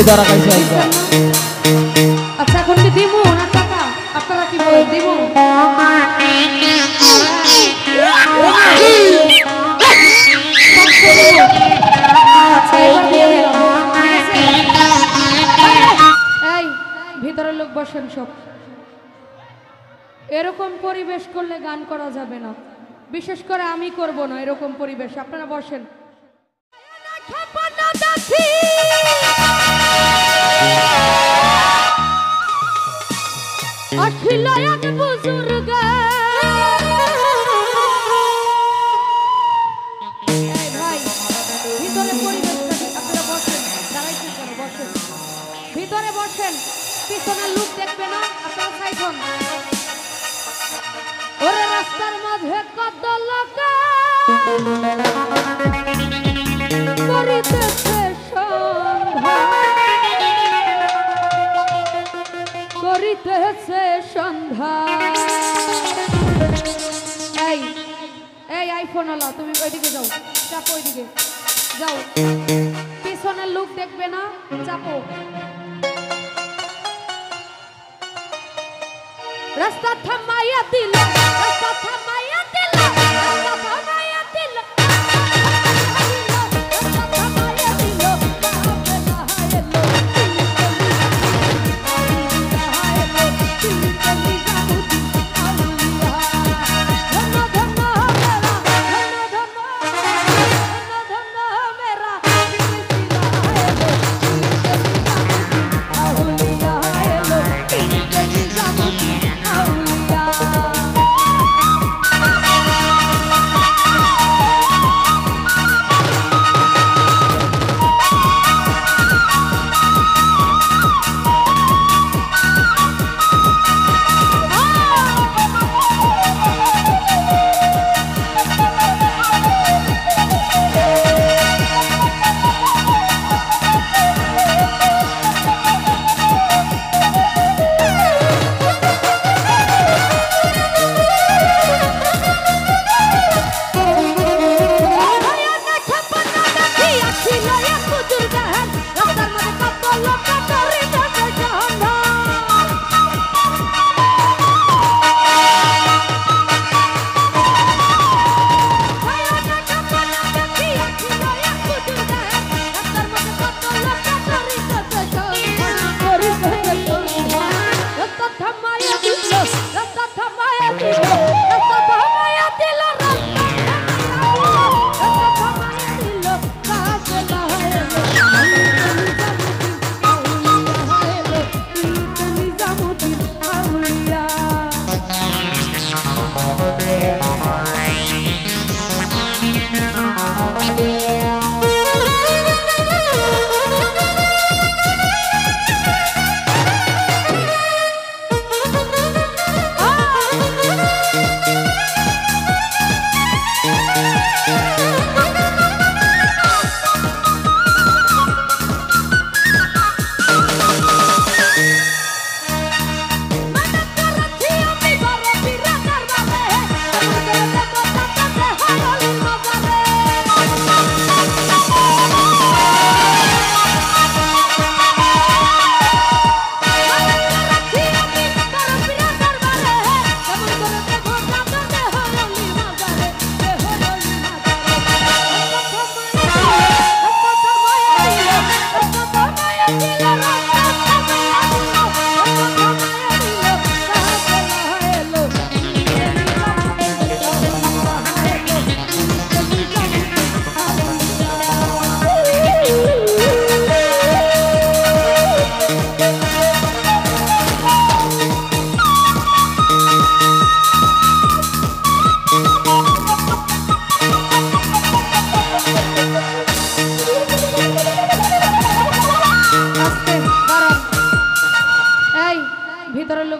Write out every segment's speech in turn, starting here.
ধরা খাইছে আইবা। আচ্ছা এখন কি দিমু না টাকা আপনারা কি বলেন দিমু? এই ভিতরের লোক বসেন সব। এরকম পরিবেশ করলে গান করা যাবে না, বিশেষ করে আমি করব না এরকম পরিবেশ। আপনারা বসেন। ভিতরে বসেন, পিছনের লোক দেখবে না, আপনারা সাইড হন। ওরে রাস্তার মাঝে কত লোক করিতেছে সন্ধ্যা, করিতেছে সন্ধ্যা। এই এই আইফোন আলা তুমি ওইদিকে যাও, চাপো ওইদিকে যাও, পিছনের লোক দেখবে না, চাপো। রাস্তা থামাইয়া দিল, রাস্তা থামাইয়া দিল, রাস্তা থামাইয়া দিল, রাস্তা থামাইয়া দিল,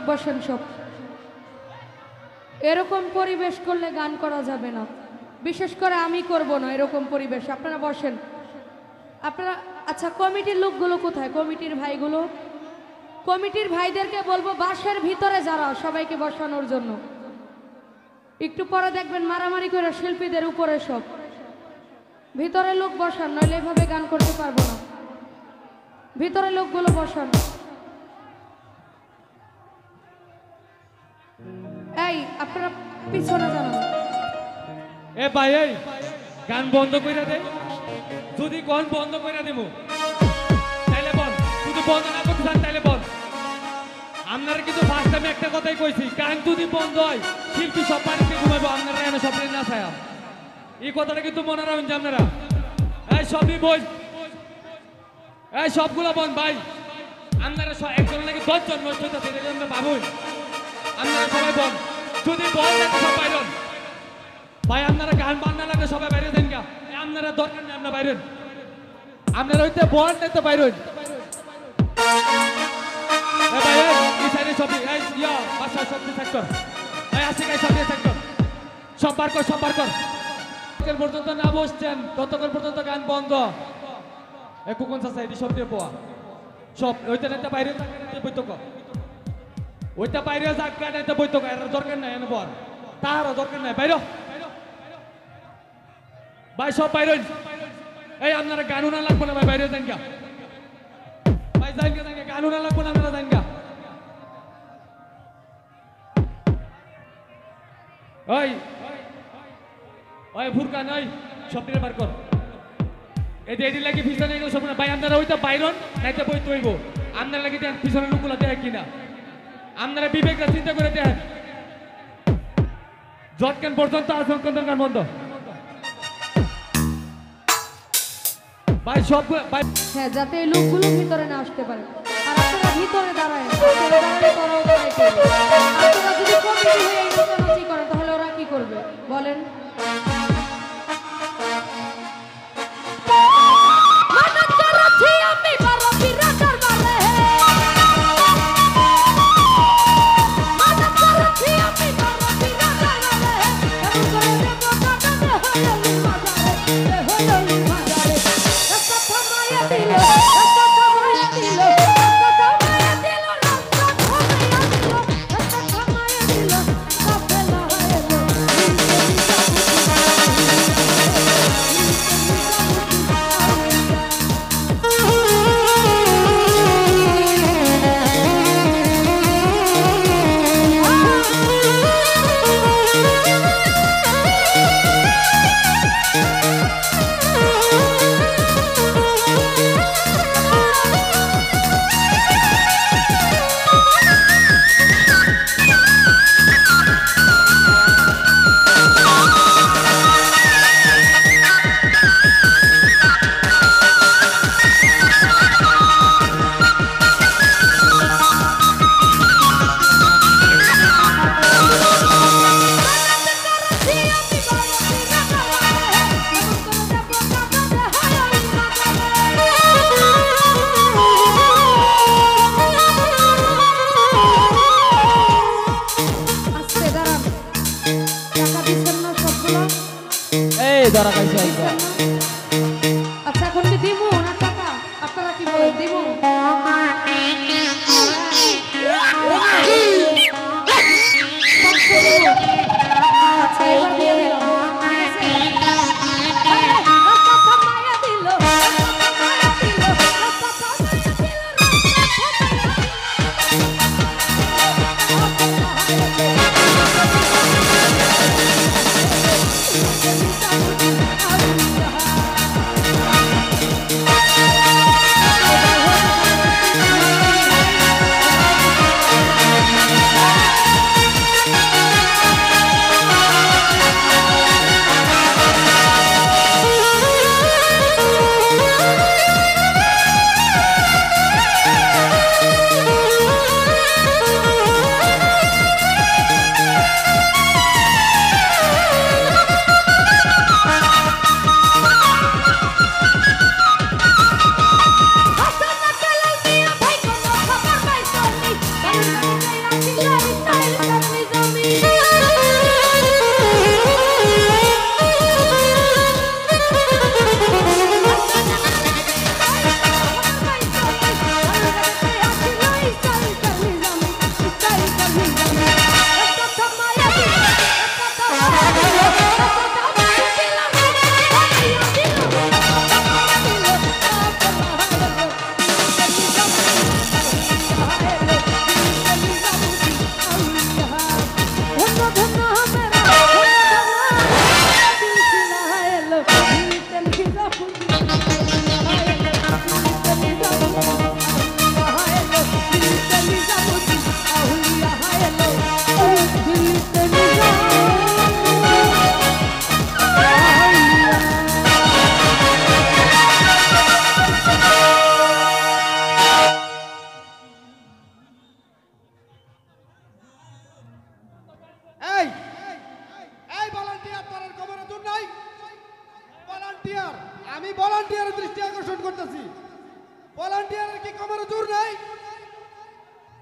বসেন সব। এরকম পরিবেশ করলে গান করা যাবে না, বিশেষ করে আমি করব না এরকম পরিবেশ। আপনারা বসেন। আপনারা আচ্ছা, কমিটির লোকগুলো কোথায়? কমিটির ভাইগুলো, কমিটির ভাইদেরকে বলবো বাসের ভিতরে যারা সবাইকে বসানোর জন্য। একটু পরে দেখবেন মারামারি করে শিল্পীদের উপরে সব। ভিতরে লোক বসান, নইলে এভাবে গান করতে পারবো না। ভিতরে লোকগুলো বসান। এই আপনারা পিছনে জানান। এ ভাই এই গান বন্ধ কইরা দে, যদি গান বন্ধ কইরা দেবো তাইলে বল, যদি বন্ধ না করতে চান তাইলে বল। আপনারা কিন্তু ফার্স্ট টাইমে একটা কথাই কইছি, গান যদি বন্ধ হয় শিল্পী সব বাড়িতে ঘুমাবো, আপনারা এনে সব না ছায়া। এই কথাটা কিন্তু মনে রাখুন যে আপনারা এই সবই বই, এই সবগুলা বন ভাই। আপনারা একজন নাকি 10 জন নষ্ট হইতেছে, এটা আমরা ভাবুন। আপনারা সবাই বন, যদি বল না সব বাইরন ভাই। আপনারা গান বান্না লাগে সবাই বাইরে দেন গা, আপনারা দরকার নেই, আপনারা বাইরেন। আপনারা হইতে বল নাই তো বাইরেন। এ ভাই এই সাইডে সবই এই ইয়া বাসা সবজি সেক্টর, এই আসে গাই সবজি সেক্টর সব বার কর, সব বার কর। যতক্ষণ পর্যন্ত না বসছেন ততক্ষণ পর্যন্ত গান বন্ধ। এ কোন সাইডে সব দিয়ে পোয়া সব ওইটা নেতা বাইরে থাকে বইতো কর, ওইটা বাইরে যাক গাড়িতে বইতো কর, এর দরকার নাই এনে বল, তার দরকার নাই বাইরে ভাই। সব বাইরে এই আপনারা গান না লাগবো না ভাই, বাইরে যান গা ভাই, যান গা, গান না লাগবো না, আপনারা যান গা। ওই ওই ফুরকান ওই সব দিয়ে বার কর। এটি এটি লাগি পিছনে এগুলো সব না ভাই। আপনারা ওইটা বাইরন নাইতে বই তৈব, আপনারা লাগি দেন পিছনে লোকগুলো দেয় কিনা, আপনারা বিবেকটা চিন্তা করে দেন। যতক্ষণ পর্যন্ত আসন গান বন্ধ ভাই, সব ভাই। হ্যাঁ, যাতে এই লোকগুলো ভিতরে না আসতে পারে। আর আপনারা ভিতরে দাঁড়ায়, ভিতরে দাঁড়ালে তারাও দাঁড়ায় করবে। আপনারা যদি কমিটি হয়ে এই নাচানাচি করেন তাহলে ওরা কি করবে বলেন? আচ্ছা, এখন কি দিমু না টাকা? আপনারা কি বলেন, দিমু? আচ্ছা, এবার দিয়ে দিলাম। ঠিক আছে? ভলান্টিয়ার আমি ভলান্টিয়ারের দৃষ্টি আকর্ষণ করতেছি ভলান্টিয়ারের কি কমানো জোর নাই